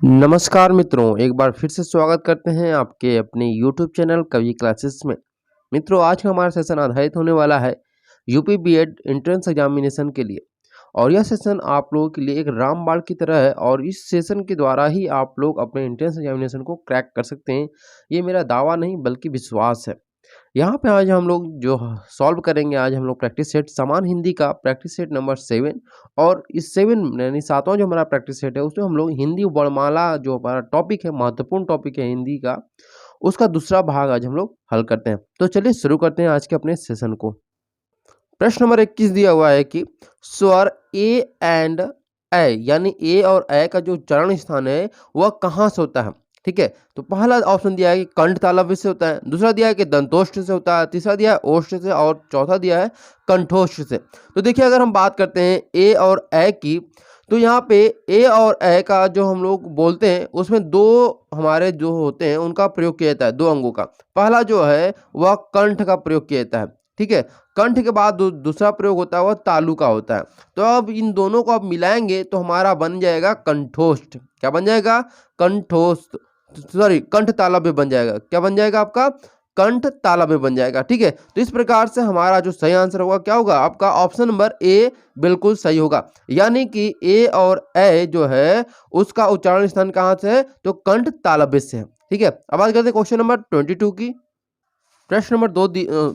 नमस्कार मित्रों, एक बार फिर से स्वागत करते हैं आपके अपने YouTube चैनल कवि क्लासेस में। मित्रों, आज का हमारा सेशन आधारित होने वाला है यूपी बीएड एंट्रेंस एग्जामिनेशन के लिए। और यह सेशन आप लोगों के लिए एक रामबाण की तरह है और इस सेशन के द्वारा ही आप लोग अपने एंट्रेंस एग्जामिनेशन को क्रैक कर सकते हैं। ये मेरा दावा नहीं बल्कि विश्वास है। यहाँ पे आज हम लोग जो सॉल्व करेंगे, आज हम लोग प्रैक्टिस सेट समान हिंदी का प्रैक्टिस सेट नंबर 7 और इस 7 यानी 7वां जो हमारा प्रैक्टिस सेट है उसमें हम लोग हिंदी वर्णमाला जो हमारा टॉपिक है, महत्वपूर्ण टॉपिक है हिंदी का, उसका दूसरा भाग आज हम लोग हल करते हैं। तो चलिए शुरू करते हैं आज के अपने सेशन को। प्रश्न नंबर 21 दिया हुआ है कि स्वर ए एंड ए यानी ए और ए का जो उच्चारण स्थान है वह कहाँ से होता है। ठीक है, तो पहला ऑप्शन दिया है कि कंठ तालव्य से होता है, दूसरा दिया है कि दंतोष्ठ से होता है, तीसरा दिया है ओष्ठ से और चौथा दिया है कंठोष्ठ से। तो देखिए, अगर हम बात करते हैं ए और ए की, तो यहाँ पे ए और ए का जो हम लोग बोलते हैं उसमें दो हमारे जो होते हैं उनका प्रयोग किया जाता है, दो अंगों का। पहला जो है वह कंठ का प्रयोग किया जाता है। ठीक है, कंठ के बाद दूसरा प्रयोग होता है वह तालु का होता है। तो अब इन दोनों को आप मिलाएंगे तो हमारा बन जाएगा कंठोष्ठ। क्या बन जाएगा? कंठोष्ठ, सॉरी कंठ तालव्य बन जाएगा। क्या बन जाएगा आपका? कंठ तालव्य बन जाएगा। ठीक है, तो इस प्रकार से हमारा जो सही आंसर होगा क्या होगा? आपका ऑप्शन नंबर ए बिल्कुल सही होगा। यानी कि ए और ए जो है उसका उच्चारण स्थान कहाँ से है? तो कंठ तालव्य से है। ठीक है, अब बात करते हैं क्वेश्चन नंबर 22 की। प्रश्न नंबर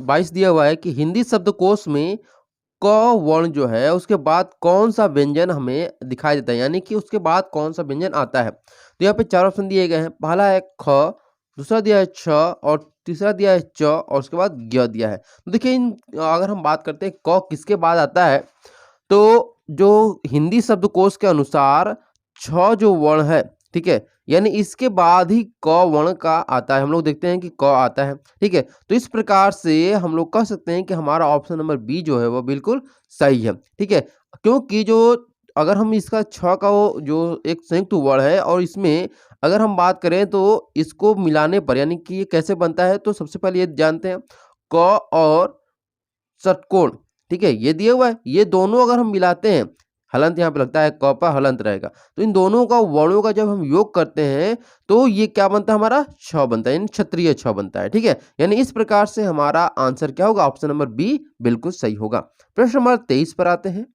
22 दिया हुआ है कि हिंदी शब्दकोश में क वर्ण जो है उसके बाद कौन सा व्यंजन हमें दिखाई देता है, यानी कि उसके बाद कौन सा व्यंजन आता है। तो यहाँ पे चार ऑप्शन दिए गए हैं। पहला है ख, दूसरा दिया है छ और तीसरा दिया है च और उसके बाद ज्ञ दिया है। तो देखिए, अगर हम बात करते हैं क किसके बाद आता है, तो जो हिंदी शब्दकोश के अनुसार छ जो वर्ण है, ठीक है, यानी इसके बाद ही क वर्ण का आता है। हम लोग देखते हैं कि क आता है। ठीक है, तो इस प्रकार से हम लोग कह सकते हैं कि हमारा ऑप्शन नंबर बी जो है वो बिल्कुल सही है। ठीक है, क्योंकि जो अगर हम इसका छ का वो जो एक संयुक्त वर्ण है और इसमें अगर हम बात करें तो इसको मिलाने पर यानी कि ये कैसे बनता है, तो सबसे पहले ये जानते हैं क और षटकोण। ठीक है, ये दिया हुआ है, ये दोनों अगर हम मिलाते हैं, हलंत यहाँ पे लगता है, क पर हलंत रहेगा, तो इन दोनों का वर्णों का जब हम योग करते हैं तो ये क्या बनता है? हमारा छ बनता है, यानी क्षत्रिय छ बनता है। ठीक है, यानी इस प्रकार से हमारा आंसर क्या होगा? ऑप्शन नंबर बी बिल्कुल सही होगा। प्रश्न नंबर 23 पर आते हैं।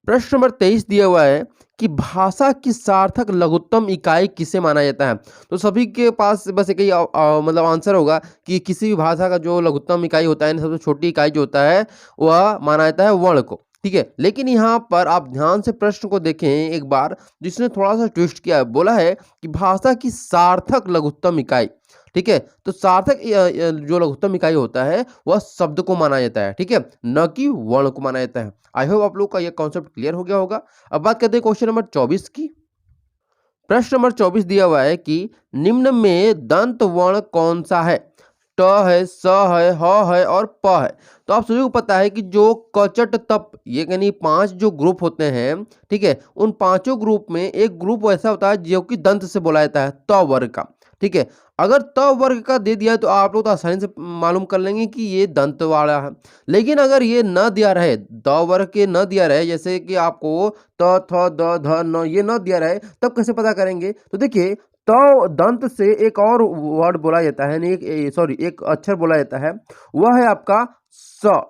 प्रश्न नंबर 23 दिया हुआ है कि भाषा की सार्थक लघुत्तम इकाई किसे माना जाता है। तो सभी के पास बस एक ही मतलब आंसर होगा कि किसी भी भाषा का जो लघुत्तम इकाई होता है, सबसे छोटी इकाई जो होता है वह माना जाता है वर्ण को। ठीक है, लेकिन यहाँ पर आप ध्यान से प्रश्न को देखें एक बार, जिसने थोड़ा सा ट्विस्ट किया है। बोला है कि भाषा की सार्थक लघुत्तम इकाई। ठीक है, तो सार्थक जो लघुत्तम इकाई होता है वह शब्द को माना जाता है। ठीक है, न कि वर्ण को माना जाता है। आई होप आप लोग का यह कॉन्सेप्ट क्लियर हो गया होगा। अब बात करते हैं क्वेश्चन नंबर 24 की। प्रश्न नंबर 24 दिया हुआ है कि निम्न में दंत वर्ण कौन सा है? ट है, स है, ह है और प है। तो आप सभी को पता है कि जो कचट तप, ये यानी 5 जो ग्रुप होते हैं, ठीक है, उन पांचों ग्रुप में एक ग्रुप ऐसा होता है जो कि दंत से बोला जाता है, त वर्ग का। ठीक है, अगर त वर्ग का दे दिया है तो आप लोग तो आसानी से मालूम कर लेंगे कि ये दंत वाला है। लेकिन अगर ये न दिया रहे, द वर्ग के न दिया रहे, जैसे कि आपको त थ द ध न ये न दिया रहे, तब कैसे पता करेंगे? तो देखिए, तो दंत से एक और वर्ड बोला जाता है, नहीं एक अक्षर बोला जाता है, वह है आपका स।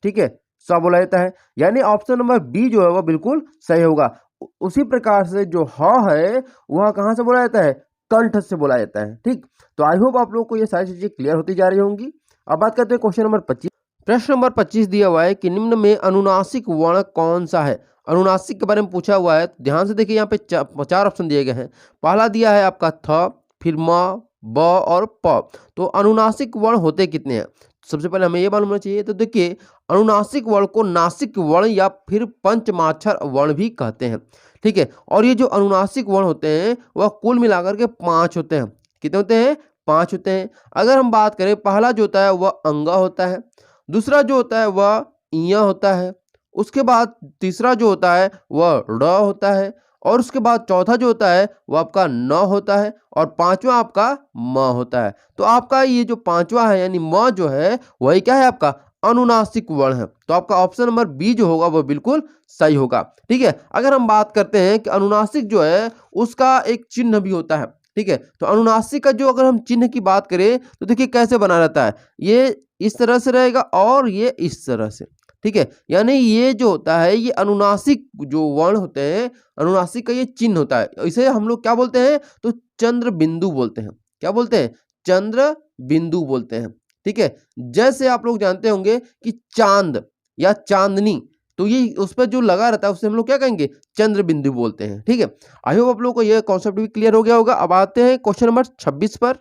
ठीक है, स बोला जाता है, यानी ऑप्शन नंबर बी जो है वह बिल्कुल सही होगा। उसी प्रकार से जो ह है वह कहाँ से बोला जाता है? कंठ से बोला जाता है। ठीक, तो आई होप आप लोग को ये सारी चीजें क्लियर होती जा रही होंगी। अब बात करते हैं क्वेश्चन नंबर 25। प्रश्न नंबर 25 दिया हुआ है कि निम्न में अनुनासिक वर्ण कौन सा है? अनुनासिक के बारे में पूछा हुआ है, ध्यान से देखिए, यहाँ पे चार ऑप्शन दिए गए हैं। पहला दिया है आपका थ, फिर म, ब और प। तो अनुनासिक वर्ण होते कितने हैं? सबसे पहले हमें ये मालूम होना चाहिए। तो देखिए, अनुनासिक वर्ण को नासिक वर्ण या फिर पंचमाक्षर वर्ण भी कहते हैं। ठीक है, और ये जो अनुनासिक वर्ण होते हैं वह कुल मिलाकर के 5 होते हैं। कितने होते हैं? 5 होते हैं। अगर हम बात करें, पहला जो होता है वह अंगा होता है, दूसरा जो होता है वह इया होता है, उसके बाद तीसरा जो होता है वह ड़ होता है, और उसके बाद चौथा जो होता है वह आपका न होता है, और पांचवा आपका म होता है। तो आपका ये जो पांचवा है यानी म जो है वही क्या है? आपका अनुनासिक वर्ण है। तो आपका ऑप्शन नंबर बी जो होगा वो बिल्कुल सही होगा। ठीक है, अगर हम बात करते हैं कि अनुनासिक जो है उसका एक चिन्ह भी होता है। ठीक है, तो अनुनासिक का जो अगर हम चिन्ह की बात करें तो देखिए कैसे बना रहता है, ये इस तरह से रहेगा और ये इस तरह से। ठीक है, यानी ये जो होता है ये अनुनासिक जो वर्ण होते हैं, अनुनासिक का ये चिन्ह होता है। इसे हम लोग क्या बोलते हैं, तो चंद्र बिंदु बोलते हैं। क्या बोलते हैं, चंद्र बिंदु बोलते हैं। ठीक है, जैसे आप लोग जानते होंगे कि चांद या चांदनी, तो ये उस पर जो लगा रहता है उसे हम लोग क्या कहेंगे, चंद्र बिंदु बोलते हैं। ठीक है, आई होप आप लोगों को ये कॉन्सेप्ट भी क्लियर हो गया होगा। अब आते हैं क्वेश्चन नंबर 26 पर।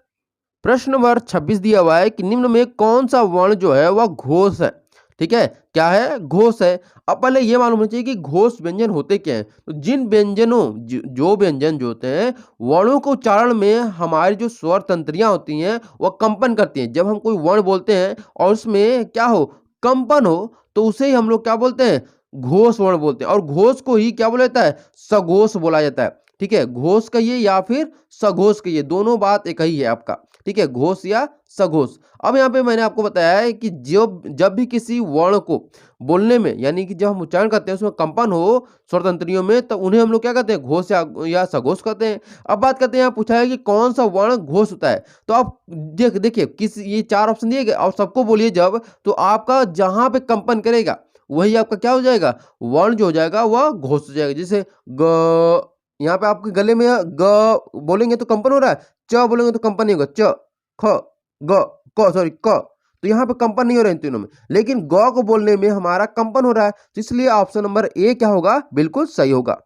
प्रश्न नंबर 26 दिया हुआ है कि निम्न में कौन सा वर्ण जो है वह घोष है। ठीक है, क्या है, घोष है। अब पहले ये मालूम होना चाहिए कि घोष व्यंजन होते क्या हैं। तो जिन व्यंजनों जो व्यंजन जो होते हैं वर्णों को उच्चारण में हमारी जो स्वर तंत्रियां होती हैं वह कंपन करती हैं। जब हम कोई वर्ण बोलते हैं और उसमें क्या हो, कंपन हो, तो उसे ही हम लोग क्या बोलते हैं, घोष वर्ण बोलते हैं। और घोष को ही क्या बोला जाता है, सघोष बोला जाता है। ठीक है, घोष कहिए या फिर सघोष कहिए, दोनों बात एक ही है आपका। ठीक है, घोष या सघोष। अब यहाँ पे मैंने आपको बताया है कि जब भी किसी वर्ण को बोलने में, यानी कि जब हम उच्चारण करते हैं उसमें कंपन हो स्वरतंत्रियों में, तो उन्हें हम लोग क्या कहते हैं, घोष या सघोष कहते हैं। अब बात करते हैं, यहाँ पूछा है कि कौन सा वर्ण घोष होता है। तो आप देखिए किस, ये 4 ऑप्शन दिए गए और सबको बोलिए जब, तो आपका जहां पे कंपन करेगा वही आपका क्या हो जाएगा, वर्ण जो हो जाएगा वह घोष हो जाएगा। जैसे ग, यहाँ पे आपके गले में ग बोलेंगे तो कंपन हो रहा है, च बोलेंगे तो कंपन नहीं होगा, च ख ग क सॉरी क, तो यहाँ पे कंपन नहीं हो रहा है इन तीनों में, लेकिन ग को बोलने में हमारा कंपन हो रहा है। तो इसलिए ऑप्शन नंबर ए क्या होगा, बिल्कुल सही होगा।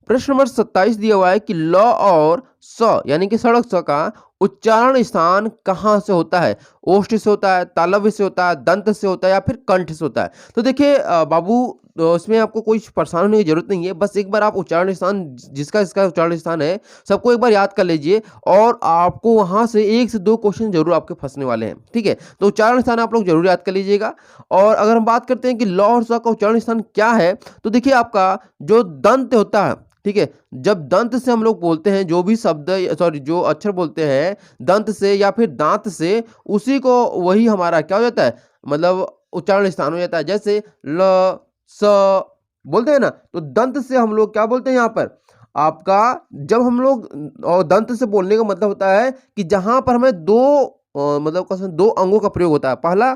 प्रश्न नंबर 27 दिया हुआ है कि ल और स यानी कि सड़क स का उच्चारण स्थान कहाँ से होता है। ओष्ठ से होता है, तालव्य से होता है, दंत से होता है या फिर कंठ से होता है। तो देखिए बाबू, तो इसमें आपको कोई परेशान होने की जरूरत नहीं है। बस एक बार आप उच्चारण स्थान जिसका इसका उच्चारण स्थान है सबको एक बार याद कर लीजिए, और आपको वहां से 1 से 2 क्वेश्चन जरूर आपके फंसने वाले हैं। ठीक है, तो उच्चारण स्थान आप लोग जरूर याद कर लीजिएगा। और अगर हम बात करते हैं कि ल और स का उच्चारण स्थान क्या है, तो देखिए आपका जो दंत होता है, ठीक है, जब दंत से हम लोग बोलते हैं, जो भी शब्द सॉरी जो अक्षर बोलते हैं दंत से या फिर दांत से, उसी को वही हमारा क्या हो जाता है, मतलब उच्चारण स्थान हो जाता है। जैसे ल स बोलते हैं ना, तो दंत से हम लोग क्या बोलते हैं यहाँ पर आपका, जब हम लोग, और दंत से बोलने का मतलब होता है कि जहां पर हमें मतलब कसम 2 अंगों का प्रयोग होता है। पहला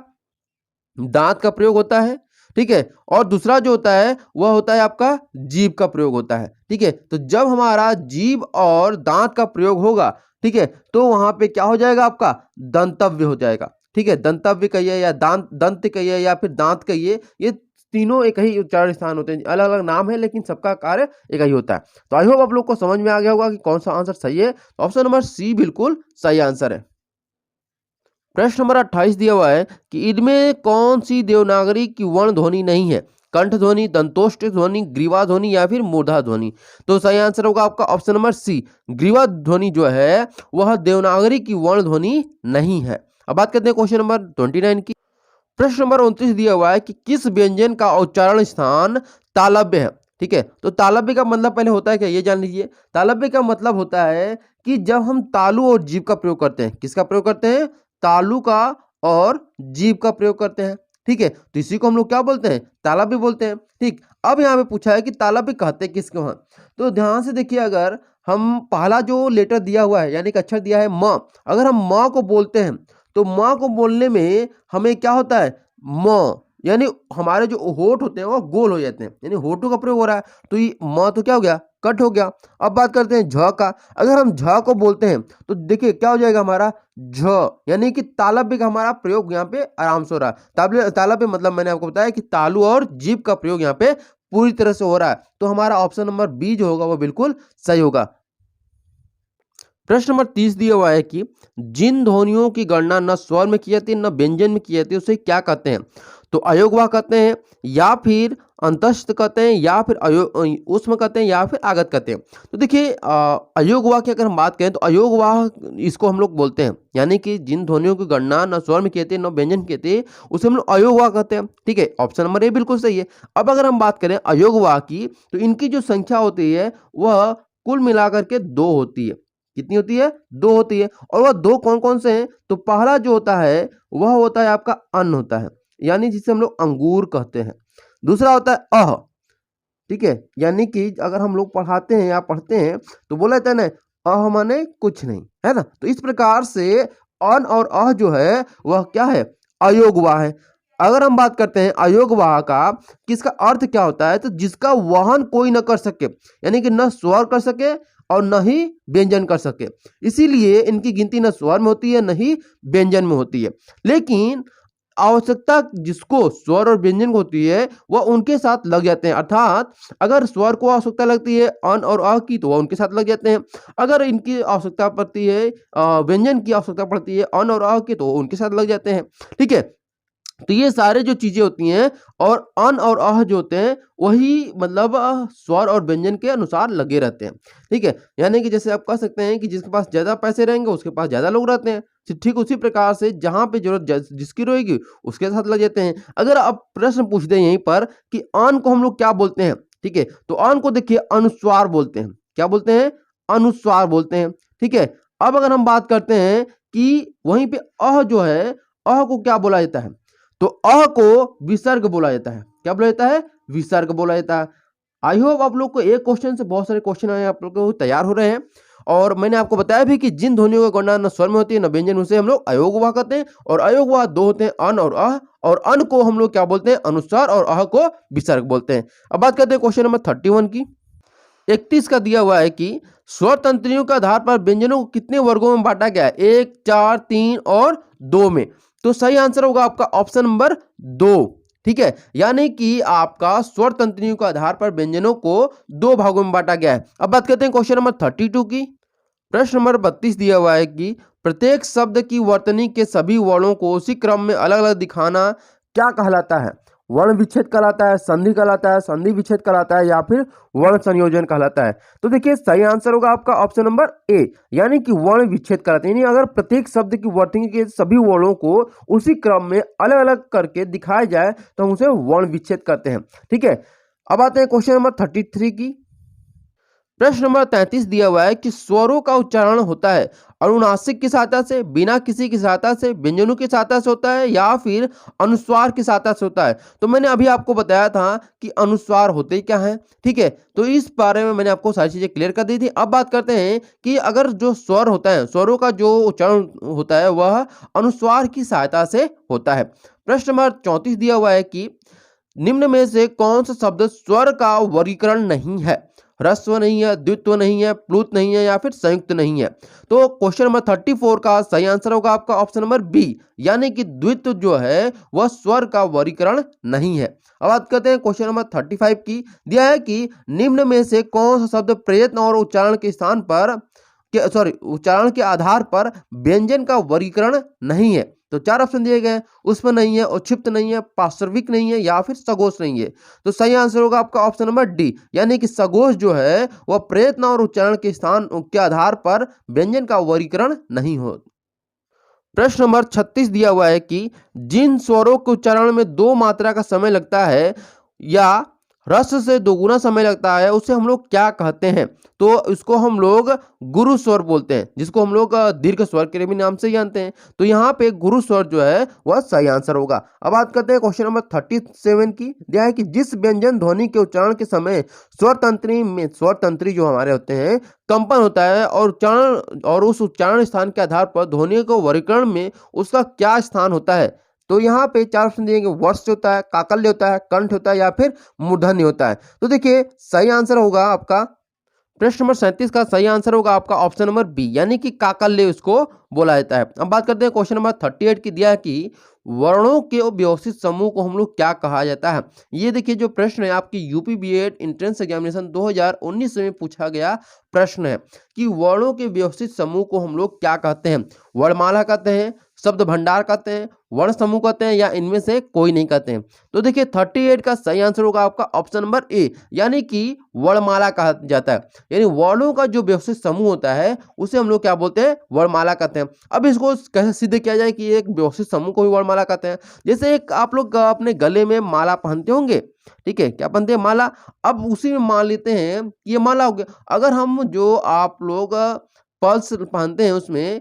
दांत का प्रयोग होता है, ठीक है, और दूसरा जो होता है वह होता है आपका जीभ का प्रयोग होता है। ठीक है, तो जब हमारा जीभ और दांत का प्रयोग होगा, ठीक है, तो वहां पे क्या हो जाएगा, आपका दंतव्य हो जाएगा। ठीक है, दंतव्य कहिए या दंत कहिए या फिर दांत कहिए, ये तीनों एक ही उच्चारण स्थान होते हैं। अलग अलग नाम है लेकिन सबका कार्य एक ही होता है। तो आई होप आप लोग को समझ में आ गया होगा कि कौन सा आंसर सही है। ऑप्शन नंबर सी बिल्कुल सही आंसर है। प्रश्न नंबर 28 दिया हुआ है कि इनमें कौन सी देवनागरी की वर्ण ध्वनि नहीं है। कंठ ध्वनि, दंतोष्ठ ध्वनि, ग्रीवा ध्वनि या फिर मूर्धा ध्वनि। तो सही आंसर होगा आपका ऑप्शन नंबर सी, ग्रीवा ध्वनि जो है वह देवनागरी की वर्ण ध्वनि नहीं है। अब बात करते हैं क्वेश्चन नंबर 29 की। प्रश्न नंबर 29 दिया हुआ है कि किस व्यंजन का उच्चारण स्थान तालव्य है। ठीक है, तो तालव्य का मतलब पहले होता है क्या, ये जान लीजिए। तालव्य का मतलब होता है कि जब हम तालु और जीभ का प्रयोग करते हैं, किसका प्रयोग करते हैं, तालु का और जीभ का प्रयोग करते हैं। ठीक है, तो इसी को हम लोग क्या बोलते हैं, तालव्य बोलते हैं। ठीक, अब यहाँ पे पूछा है कि तालव्य कहते हैं किसको हैं, तो ध्यान से देखिए, अगर हम पहला जो लेटर दिया हुआ है यानी कि अक्षर दिया है म, अगर हम म को बोलते हैं तो म को बोलने में हमें क्या होता है, म, यानी हमारे जो होठ होते हैं वो गोल हो जाते हैं, यानी होठों का प्रयोग हो रहा है, तो ये म तो क्या हो गया, कट हो गया। अब बात करते हैं झ का, अगर हम झ को बोलते हैं तो देखिए क्या हो जाएगा हमारा झ, यानी कि तालव्य का हमारा प्रयोग यहाँ पे आराम से हो रहा है। तालव्य मतलब मैंने आपको बताया कि तालु और जीभ का प्रयोग यहाँ पे पूरी तरह से हो रहा है। तो हमारा ऑप्शन नंबर बी जो होगा वो बिल्कुल सही होगा। प्रश्न नंबर 30 दिया हुआ है कि जिन ध्वनियों की गणना न स्वर में की जाती है न व्यंजन में की जाती है उसे क्या कहते हैं। तो अयोगवाह कहते हैं या फिर अंतस्थ कहते हैं या फिर ऊष्म कहते हैं या फिर आगत कहते हैं। तो देखिए अयोगवाह की अगर हम बात करें तो अयोगवाह इसको हम लोग बोलते हैं, यानी कि जिन ध्वनियों की गणना न स्वर में कहते हैं न व्यंजन कहते हैं उसे हम लोग अयोगवाह कहते हैं। ठीक है, ऑप्शन नंबर ए बिल्कुल सही है। अब अगर हम बात करें अयोगवाह की, तो इनकी जो संख्या होती है वह कुल मिलाकर के 2 होती है। कितनी होती है, 2 होती है। और वह 2 कौन कौन से हैं, तो पहला जो होता है वह होता है आपका अन्न होता है। यानी जिसे हम लोग अंगूर कहते हैं। दूसरा होता है अह, ठीक है, यानी कि अगर हम लोग पढ़ाते हैं या पढ़ते हैं तो बोला जाता है ना, अह माने कुछ नहीं, है ना। तो इस प्रकार से अन और अह जो है वह क्या है, अयोगवाह है। अगर हम बात करते हैं अयोगवाह का, कि इसका अर्थ क्या होता है, तो जिसका वहन कोई न कर सके, यानी कि न स्वर कर सके और न ही व्यंजन कर सके, इसीलिए इनकी गिनती न स्वर में होती है न ही व्यंजन में होती है। लेकिन आवश्यकता जिसको स्वर और व्यंजन को होती है वह उनके साथ लग जाते हैं, अर्थात अगर स्वर को आवश्यकता लगती है अन और अ की तो वह उनके साथ लग जाते हैं। अगर इनकी आवश्यकता पड़ती है व्यंजन की आवश्यकता पड़ती है अन और अ की तो वो उनके साथ लग जाते हैं, ठीक है। तो ये सारे जो चीजें होती हैं और अन और अह जो होते हैं वही मतलब स्वर और व्यंजन के अनुसार लगे रहते हैं, ठीक है। यानी कि जैसे आप कह सकते हैं कि जिसके पास ज्यादा पैसे रहेंगे उसके पास ज्यादा लोग रहते हैं, ठीक उसी प्रकार से जहां पे जरूरत जिसकी रहेगी उसके साथ लग जाते हैं। अगर आप प्रश्न पूछ दें यहीं पर कि अन को हम लोग क्या बोलते हैं, ठीक है, तो अन को देखिए अनुस्वार बोलते हैं। क्या बोलते हैं, अनुस्वार बोलते हैं, ठीक है। अब अगर हम बात करते हैं कि वहीं पे अह जो है, अह को क्या बोला जाता है, तो अ को विसर्ग बोला जाता है। क्या बोला जाता है, विसर्ग बोला जाता है। आई होप आप लोग को एक क्वेश्चन से बहुत सारे क्वेश्चन आए आप लोग को तैयार हो रहे हैं। और मैंने आपको बताया भी कि जिन ध्वनियों का गणना न स्वर में होती है न व्यंजन, उसे हम लोग अयोगवाह कहते हैं। और अयोगवाह दो होते हैं, अन और अह, और अन को हम लोग क्या बोलते हैं, अनुस्वार, और अह को विसर्ग बोलते हैं। अब बात करते हैं क्वेश्चन नंबर 31 की। 31 का दिया हुआ है कि स्वर तंत्रियों के आधार पर व्यंजनों को कितने वर्गों में बांटा गया है, 1, 4, 3 और 2 में। तो सही आंसर होगा आपका ऑप्शन नंबर 2, ठीक है। यानी कि आपका स्वर तंत्रियों के आधार पर व्यंजनों को 2 भागों में बांटा गया है। अब बात करते हैं क्वेश्चन नंबर 32 की। प्रश्न नंबर 32 दिया हुआ है कि प्रत्येक शब्द की वर्तनी के सभी वर्णों को उसी क्रम में अलग अलग दिखाना क्या कहलाता है, वर्ण विच्छेद कहलाता है, संधि कहलाता है, संधि विच्छेद कहलाता है, या फिर वर्ण संयोजन कहलाता है। तो देखिए सही आंसर होगा आपका ऑप्शन नंबर ए, यानी कि वर्ण विच्छेद कहलाता है। यानी अगर प्रत्येक शब्द की वर्तनी के सभी वर्णों को उसी क्रम में अलग अलग करके दिखाया जाए तो हम उसे वर्ण विच्छेद कहते हैं, ठीक है। अब आते हैं क्वेश्चन नंबर 33 की। प्रश्न नंबर 33 दिया हुआ है कि स्वरों का उच्चारण होता है अनुनासिक की सहायता से, बिना किसी की सहायता से, व्यंजनों की सहायता से होता है, या फिर अनुस्वार की सहायता से होता है। तो मैंने अभी आपको बताया था कि अनुस्वार होते ही क्या है, ठीक है। तो इस बारे में मैंने आपको सारी चीजें क्लियर कर दी थी। अब बात करते हैं कि अगर जो स्वर होता है, स्वरों का जो उच्चारण होता है वह अनुस्वार की सहायता से होता है। प्रश्न नंबर 34 दिया हुआ है कि निम्न में से कौन सा शब्द स्वर का वर्गीकरण नहीं है, ह्रस्व नहीं है, द्वित्व नहीं है, प्लुत नहीं है, या फिर संयुक्त नहीं है। तो क्वेश्चन नंबर 34 का सही आंसर होगा आपका ऑप्शन नंबर बी, यानी कि द्वित्व जो है वह स्वर का वर्गीकरण नहीं है। अब बात करते हैं क्वेश्चन नंबर 35 की। दिया है कि निम्न में से कौन सा शब्द प्रयत्न और उच्चारण के स्थान पर उच्चारण के आधार पर व्यंजन का वर्गीकरण नहीं है। तो 4 ऑप्शन दिए गए, उसमें नहीं है, औक्षिप्त नहीं है, पार्श्विक नहीं है, या फिर सघोष नहीं है। तो सही आंसर होगा आपका ऑप्शन नंबर डी, यानी कि सघोष जो है वह प्रयत्न और उच्चारण के स्थान के आधार पर व्यंजन का वर्गीकरण नहीं हो। प्रश्न नंबर 36 दिया हुआ है कि जिन स्वरों के उच्चारण में 2 मात्रा का समय लगता है या रस से दोगुना समय लगता है उसे हम लोग क्या कहते हैं। तो इसको हम लोग गुरु स्वर बोलते हैं, जिसको हम लोग दीर्घ स्वर के भी नाम से जानते हैं। तो यहाँ पे गुरु स्वर जो है वह सही आंसर होगा। अब बात करते हैं क्वेश्चन नंबर 37 की। दिया है कि जिस व्यंजन ध्वनि के उच्चारण के समय स्वर तंत्री जो हमारे होते हैं कंपन होता है और उच्चारण, और उस उच्चारण स्थान के आधार पर ध्वनि को वर्गीकरण में उसका क्या स्थान होता है। तो यहाँ पे 4 ऑप्शन दिए गए, वर्ष होता है, काकल्य होता है, कंठ होता है, या फिर मूर्धन्य होता है। तो देखिए सही आंसर होगा आपका प्रश्न नंबर 37 का सही आंसर होगा आपका ऑप्शन नंबर बी, यानी कि काकल्य उसको बोला जाता है। अब बात करते हैं क्वेश्चन नंबर 38 की। दिया है कि वर्णों के व्यवस्थित समूह को हम लोग क्या कहा जाता है। ये देखिए जो प्रश्न है आपकी यूपी बीएड एंट्रेंस एग्जामिनेशन 2019 में पूछा गया प्रश्न है कि वर्णों के व्यवस्थित समूह को हम लोग क्या कहते हैं। वर्णमाला कहते हैं, शब्द भंडार कहते हैं, वर्ण समूह कहते हैं, या इनमें से कोई नहीं कहते हैं। तो देखिए 38 का सही आंसर होगा आपका ऑप्शन नंबर ए, यानी कि वर्णमाला कहा जाता है। यानी वर्णों का जो व्यवस्थित समूह होता है उसे हम लोग क्या बोलते हैं, वर्णमाला कहते हैं। अब इसको कैसे सिद्ध किया जाए कि एक व्यवस्थित समूह को भी वर्णमाला कहते हैं। जैसे एक आप लोग अपने गले में माला पहनते होंगे, ठीक है, क्या पहनते हैं, माला। अब उसी में मान लेते हैं कि ये माला हो गया। अगर हम जो आप लोग पल्स पहनते हैं उसमें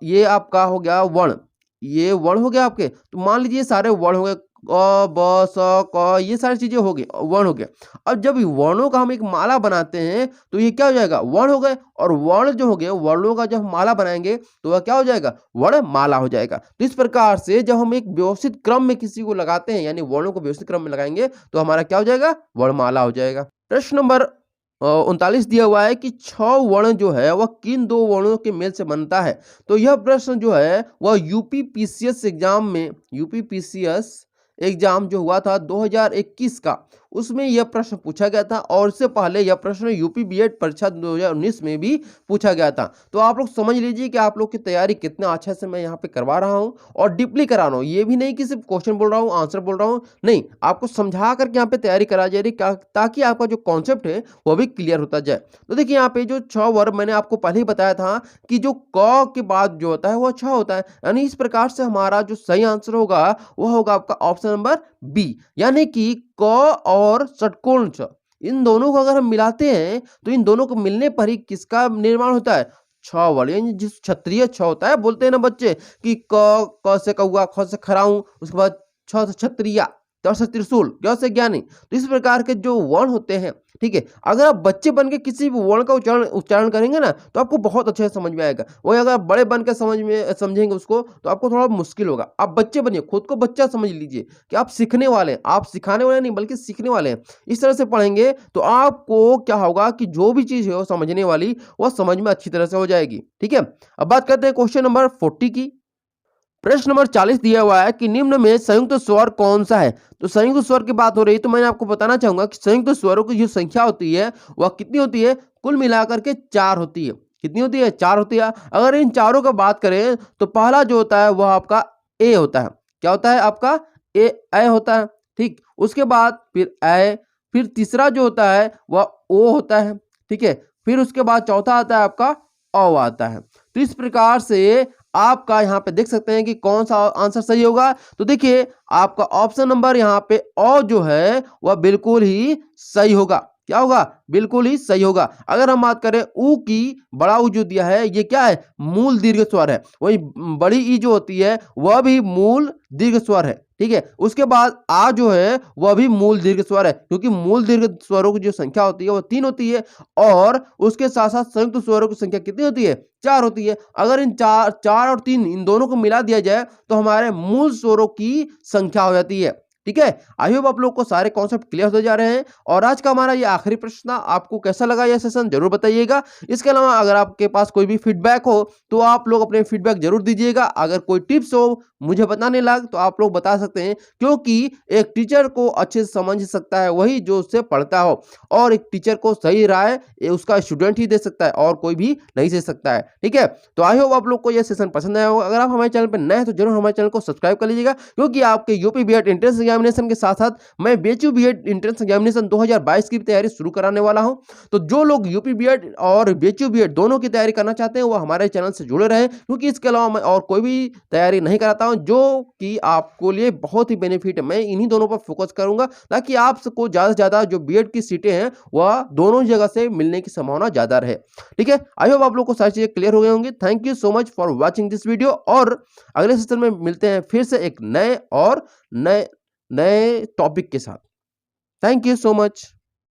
ये आपका हो गया वर्ण, ये वर्ण हो गया आपके। तो मान लीजिए सारे वर्ण हो गए, क, ब, स, क, ये सारी चीजें हो गई, वर्ण हो गया। अब जब वर्णों का हम एक माला बनाते हैं तो ये क्या हो जाएगा, वर्ण हो गए। और वर्ण जो हो गए, वर्णों का जब माला बनाएंगे तो वह क्या हो जाएगा, वर्ण माला हो जाएगा। तो इस प्रकार से जब हम एक व्यवस्थित क्रम में किसी को लगाते हैं, यानी वर्णों को व्यवस्थित क्रम में लगाएंगे तो हमारा क्या हो जाएगा, वर्णमाला हो जाएगा। प्रश्न नंबर 39 दिया हुआ है कि 6 वर्ण जो है वह किन 2 वर्णों के मेल से बनता है। तो यह प्रश्न जो है वह यूपीपीसीएस एग्जाम में, यूपीपीसीएस एग्जाम जो हुआ था 2021 का, उसमें यह प्रश्न पूछा गया था। और इससे पहले यह प्रश्न यूपी बीएड परीक्षा 2019 में भी पूछा गया था। तो आप लोग समझ लीजिए कि आप लोग की तैयारी कितना अच्छा से मैं यहाँ पे करवा रहा हूँ और डीपली करा रहा हूँ। ये भी नहीं कि सिर्फ क्वेश्चन बोल रहा हूँ, आंसर बोल रहा हूँ, नहीं, आपको समझा करके यहाँ पे तैयारी करा जा रही है ताकि आपका जो कॉन्सेप्ट है वो भी क्लियर होता जाए। तो देखिए यहाँ पे जो 6 वर्ग मैंने आपको पहले ही बताया था कि जो क के बाद जो होता है वो 6 होता है, यानी इस प्रकार से हमारा जो सही आंसर होगा वह होगा आपका ऑप्शन नंबर बी, यानी कि क और षटकोण च, इन दोनों को अगर हम मिलाते हैं तो इन दोनों को मिलने पर ही किसका निर्माण होता है, छ वर्ग, यानी जिस क्षत्रिय छ होता है, बोलते हैं ना बच्चे कि क से कौआ, ख से खराऊ, उसके बाद छ से क्षत्रिय, त से त्रिशूल, ग से ज्ञानी। तो इस प्रकार के जो वर्ण होते हैं, ठीक है, अगर आप बच्चे बन के किसी भी वर्ण का उच्चारण करेंगे ना तो आपको बहुत अच्छे से समझ में आएगा। वही अगर आप बड़े बन के समझेंगे उसको तो आपको थोड़ा मुश्किल होगा। आप बच्चे बनिए, खुद को बच्चा समझ लीजिए कि आप सीखने वाले हैं, आप सिखाने वाले नहीं बल्कि सीखने वाले हैं। इस तरह से पढ़ेंगे तो आपको क्या होगा कि जो भी चीज है वो समझने वाली, वह समझ में अच्छी तरह से हो जाएगी। ठीक है, अब बात करते हैं क्वेश्चन नंबर 40 की। प्रश्न नंबर 40 दिया हुआ है कि निम्न में संयुक्त स्वर कौन सा है। तो संयुक्त स्वर की बात हो रही है तो मैंने आपको बताना चाहूंगा कि संयुक्त स्वरों की जो संख्या होती है वह कितनी होती है, कुल मिलाकर के 4 होती है। कितनी होती है, 4 होती है। अगर इन चारों का बात करें तो पहला जो होता है वह आपका ए होता है। क्या होता है आपका, ए होता है। ठीक, उसके बाद फिर ए, फिर तीसरा जो होता है वह ओ होता है। ठीक है, फिर उसके बाद चौथा आता है आपका औ आता है। तो इस प्रकार से आपका यहाँ पे देख सकते हैं कि कौन सा आंसर सही होगा। तो देखिए आपका ऑप्शन नंबर यहाँ पे अ जो है वह बिल्कुल ही सही होगा। क्या होगा, बिल्कुल ही सही होगा। अगर हम बात करें ऊ की, बड़ा ऊ जो दिया है ये क्या है, मूल दीर्घ स्वर है। वही बड़ी ई जो होती है वह भी मूल दीर्घ स्वर है। ठीक है, उसके बाद आ जो है वह भी मूल दीर्घ स्वर है, क्योंकि मूल दीर्घ स्वरों की जो संख्या होती है वो 3 होती है और उसके साथ साथ संयुक्त स्वरों की संख्या कितनी होती है, 4 होती है। अगर इन 4 और 3 इन दोनों को मिला दिया जाए तो हमारे मूल स्वरों की संख्या हो जाती है। ठीक है, आई होप आप लोग को सारे कॉन्सेप्ट क्लियर होते जा रहे हैं। और आज का हमारा ये आखिरी प्रश्न था, आपको कैसा लगा यह सेशन जरूर बताइएगा। इसके अलावा अगर आपके पास कोई भी फीडबैक हो तो आप लोग अपने फीडबैक जरूर दीजिएगा। अगर कोई टिप्स हो मुझे बताने लग तो आप लोग बता सकते हैं, क्योंकि एक टीचर को अच्छे से समझ सकता है वही जो उससे पढ़ता हो, और एक टीचर को सही राय उसका स्टूडेंट ही दे सकता है और कोई भी नहीं दे सकता है। ठीक है, तो आई होप आप लोग को यह सेशन पसंद आया होगा। अगर आप हमारे चैनल पर नए हैं तो जरूर हमारे चैनल को सब्सक्राइब कर लीजिएगा, क्योंकि आपके यूपी बीएड एंट्रेंस एग्जामिनेशन के साथ साथ मैं बीएचयू बीएड एंट्रेंस एग्जामिनेशन 2022 की तैयारी शुरू कराने वाला हूं। तो जो लोग यूपी बीएड और बीएचयू बीएड दोनों की तैयारी करना चाहते हैं वो हमारे चैनल से जुड़े रहे, क्योंकि इसके अलावा मैं और कोई भी तैयारी नहीं कराता हूं जो कि आपको लिए बहुत ही बेनिफिट है। मैं इन्हीं दोनों पर फोकस करूंगा ताकि आपको ज्यादा से ज्यादा जो बीएड की सीटें हैं वह दोनों जगह से मिलने की संभावना ज्यादा रहे। ठीक है, आई होप आप लोग को सारी चीजें क्लियर हो गई होंगी। Thank you so much for watching this video, और अगले सेशन में मिलते हैं फिर से एक नए टॉपिक के साथ। Thank you so much.